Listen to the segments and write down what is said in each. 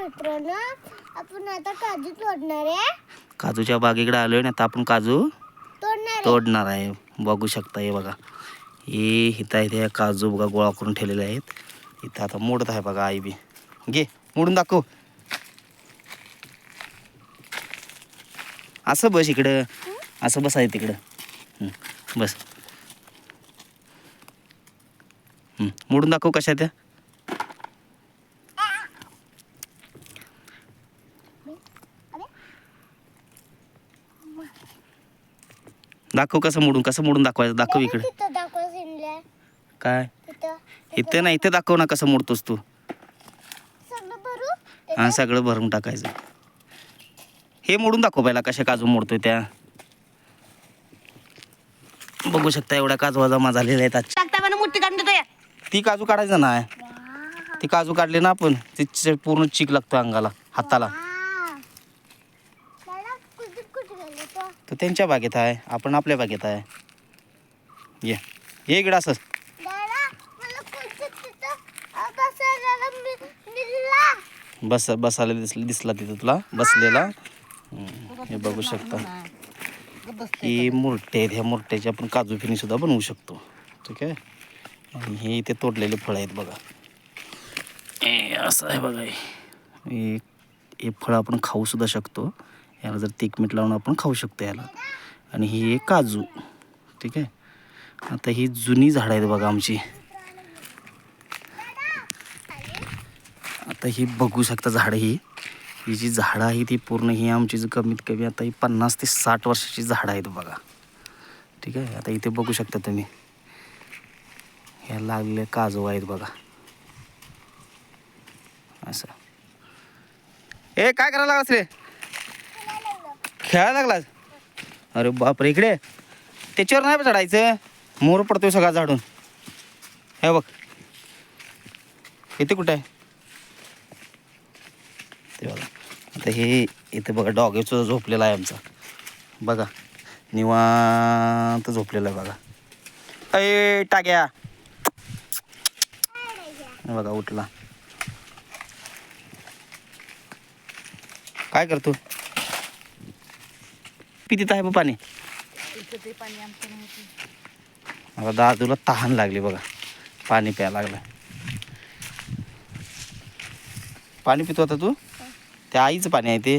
मित्रांनो, आपण आता काजू तोडणार आहे. काजूच्या बागेकडे आलोय ना, आता आपण काजू तोडणार आहे. बघू शकता हे बघा, हे इथं आहे ते काजू बघा गोळा करून ठेवलेले आहेत. इथं आता मोडत आहे बघा आई बी. घे मोडून दाखव. असं बस इकडं, असं बस आहे तिकडं. बस मोडून दाखव कशा त्या. दाखव कसं मोडून दाखवायचं. दाखव इकडे. काय इथं नाही, इथं दाखव ना कसं मोडतोस तू. हां सगळं भरून टाकायचं. हे मोडून दाखव पहिला कशा काजू मोडतोय त्या. बघू शकता एवढ्या काजू जमा झालेल्या आहेत. ती काजू काढायचं नाही. ती काजू काढली ना आपण, ती पूर्ण चीक लागतो अंगाला, हाताला. तो त्यांच्या बागेत आहे, आपण आपल्या बागेत आहे. ये इकडं असं. बसायला दिसला तिथं तुला बसलेला. हे बघू शकता ही मुरटे आहेत. ह्या मुरट्याची आपण काजू फिनी सुद्धा बनवू शकतो. ठीक आहे. आणि हे इथे तोडलेले फळ आहेत बघा. असं आहे बघा. हे फळ आपण खाऊ सुद्धा शकतो. याला जर तिख मीठ लावून आपण खाऊ शकतो याला. आणि ही एक काजू. ठीक आहे. आता ही जुनी झाडं आहेत बघा आमची. आता ही बघू शकता झाडं. ही जी झाडं आहे ती पूर्ण ही आमची कमीत कमी आता ही 50 ते 60 वर्षाची झाडं आहेत बघा. ठीक आहे. आता इथे बघू शकता तुम्ही, ह्या लागलेल्या काजू आहेत बघा. असं. ए काय करायला लागलास रे? खेळायला लागलास? अरे बापरे, इकडे त्याच्यावर नाही चढायचं. मोर पडतोय सगळा झाडून. हे बघ इथे कुठं आहे ते बघा. आता हे इथे बघा डॉगेचं झोपलेला आहे आमचा. बघा निवांत झोपलेला आहे बघा. अय टाक्या, बघा उठला. काय करतो? पितीत आहे पाणी. आता दादूला तहान लागली बघा, पाणी प्यायला लागलं. पाणी पितो आता तू? त्या आईचं पाणी आहे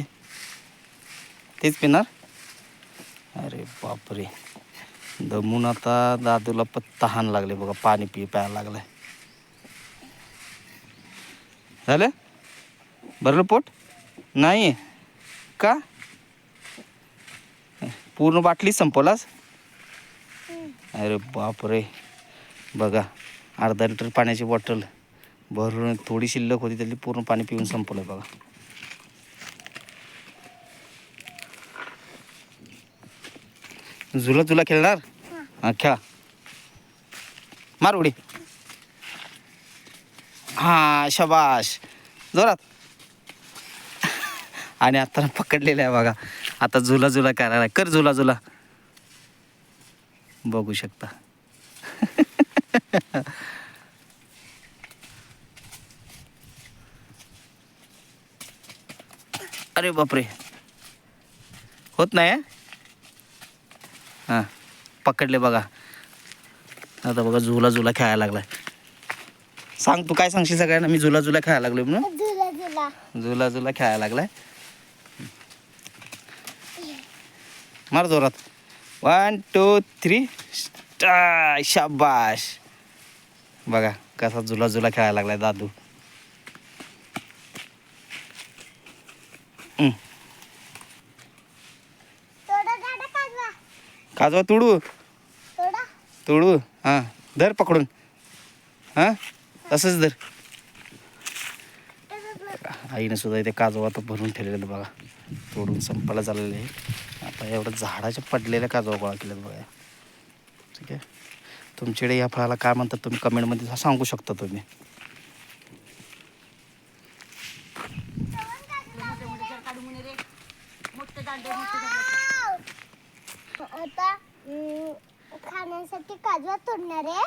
तेच पिणार. अरे बापरे, दमून आता दादूला तहान लागले बघा, पाणी प्यायला लागलंय. झालं भरलं पोट? नाही का? पूर्ण बाटली संपवलास? अरे बापरे, बघा अर्धा लिटर पाण्याची बॉटल भरून थोडी शिल्लक होती त्यातली पूर्ण पाणी पिऊन संपवलं बघा. झुला खेळणार? हा खेळा, मार उडी. हा शाबाश, जोरात. आणि आता पकडलेला आहे बघा. आता झुला करायला. कर झुला. बघू शकता. अरे बापरे, होत नाही. हां पकडले बघा. आता बघा झुला खेळायला लागलाय. सांग तू काय सांगशील सगळ्यांना? मी झुला खेळायला लागलोय म्हणून. झुला खेळायला लागलाय. मार जोरात. 1 2 3 शाबाश. बघा कसा झुला खेळायला लागलाय दादू. काजवा तोडू. हां धर पकडून. हां असंच धर. आईने सुद्धा इथे काजवा आता भरून ठेवलेलं बघा. तोडून संपायला चाललेलं आहे. आता एवढं झाडाच्या पडलेल्या काजवा गोळा केल्यात बघा. ठीक आहे. तुमच्याकडे या फळाला काय म्हणतात तुम्ही कमेंटमध्ये सांगू शकता तुम्ही. आता खाण्यासाठी काजवा तोडणार आहे.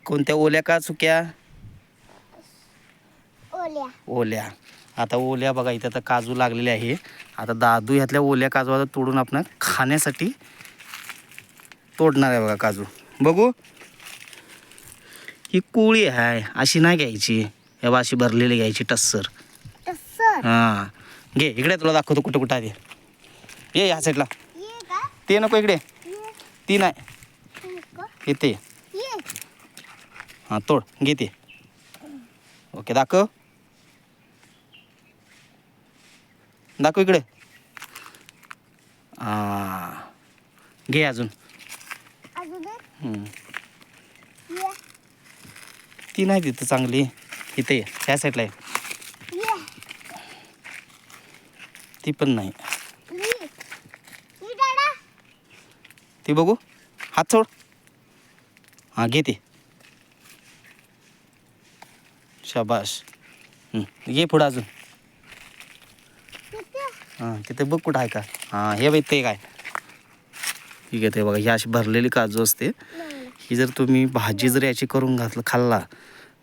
कोणत्या ओल्या का सुक्या? ओल्या. ओल्या. आता ओल्या बघा इथं आता काजू लागलेले आहे. आता दादू ह्यातल्या ओल्या काजू आता तोडून आपण खाण्यासाठी तोडणार आहे बघा काजू. बघू, ही कोळी आहे अशी नाही घ्यायची, हे बा अशी भरलेली घ्यायची टस्सर. तसं हां घे इकडे, तुला दाखवतो कुठं कुठं आहे ते. ये ह्या साईडला. ये का ते नको इकडे, ये ती नाही, नको इथे. ये हां तोड, घे ते. ओके दाखव, दाखव इकडे. हां घे अजून. अजून एक. हम्म. ये ती नाही तिथं चांगली, इथे ये ह्या साईडला आहे. ये ती पण नाही, ये दादा ती बघू. हात सोड. हां घे ते. शाबाश. घे पुढं अजून. किती हां तिथे बघ कुठं आहे का. हां हे बघ ते काय, ठीक आहे. ते बघा ही अशी भरलेली काजू असते. नाही ही जर तुम्ही भाजी जर याची करून खाल्ला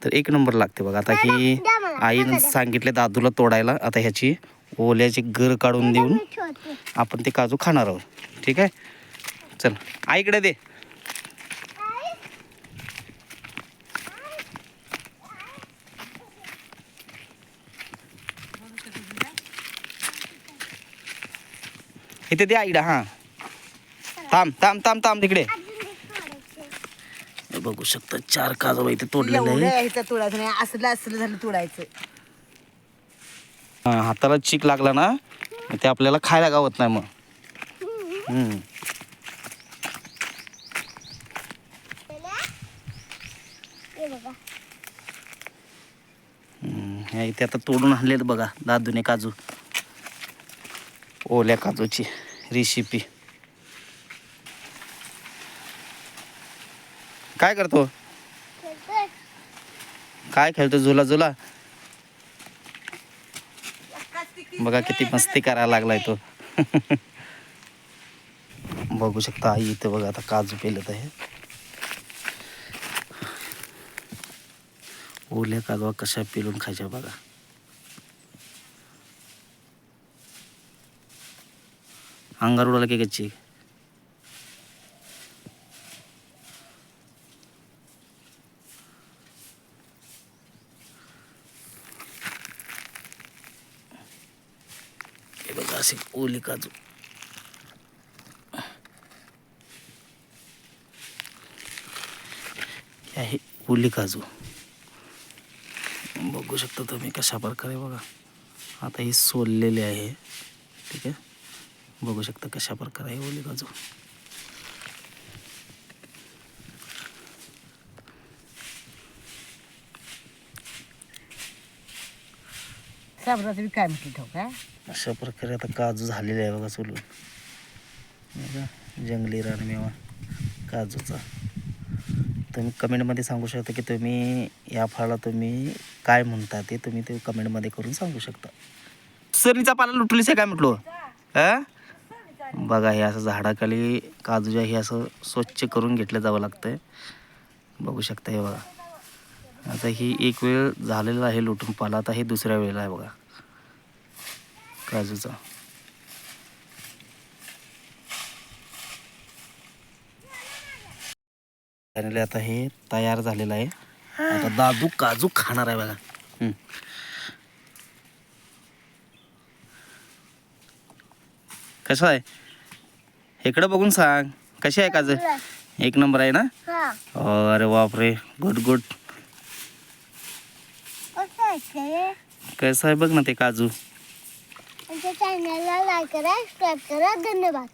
तर एक नंबर लागते बघा. आता ही द्या मला, आईनं मला द्या. सांगितले दादूला तोडायला. आता ह्याची ओल्याची गर काढून देऊन मी ठेवते. आपण ते काजू खाणार आहोत. ठीक आहे, चल आईकडे दे. इथे दे आईला. हां थांब थांब थांब थांब तिकडे. अजून एक थोडंसं. हे बघू शकता 4 काजू इथे तोडलेले आहे. एवढं इथं तोडायचं नाही, असलं असलं झालं तोडायचं. हां हाताला चीक लागला ना ते आपल्याला खायला गावत नाही मग. हम्म. हे बघा ह्या इथे आता तोडून आणलेत बघा दादूने काजू. ओल्या काजूची रेसिपी. काय करतो, खेळतोय. काय खेळतो, झुला झुला. बघा किती मस्ती करायला लागलाय तो. बघू शकता आई इथे बघा आता काजू पेलत आहे. ओल्या काजवा कशा पेलून खायच्या बघा. अंगार उडाला की गच्ची. हे बघा असे ओली काजू. हे आहे ओली काजू. बघू शकता तुम्ही कशा प्रकारे बघा. आता ही सोललेली आहे. ठीक आहे, बघू शकता कशा प्रकारे आहे ओली काजू. साबणाचं बी काय म्हटलं ठेव का. अशा प्रकारे आता काजू झालेले आहे बघा सोलून. बघा जंगली रानमेवा काजूचा. तुम्ही कमेंटमध्ये सांगू शकता की तुम्ही या फळाला तुम्ही काय म्हणता ते तुम्ही ते कमेंटमध्ये करून सांगू शकता. सरीचा पाला लुटलीस आहे काय म्हटलो. बघा हे असं झाडाखाली काजूच्या हे असं स्वच्छ करून घेतलं जावं लागतंय. बघू शकता हे बघा. आता ही एक वेळ झालेला आहे लुटून पाला. आता हे दुसऱ्या वेळेला आहे बघा काजूचा. फायनली आता हे तयार झालेलं आहे. आता दादू काजू खाणार आहे बघा. कसं आहे इकडं बघून सांग, कशी आहे काजू. एक नंबर आहे ना. हा अरे बापरे, गुड गुड. कसं आहे ते? कसं आहे बघ ना ते काजू. आमच्या चॅनलला लाईक करा, सबस्क्राईब करा. धन्यवाद.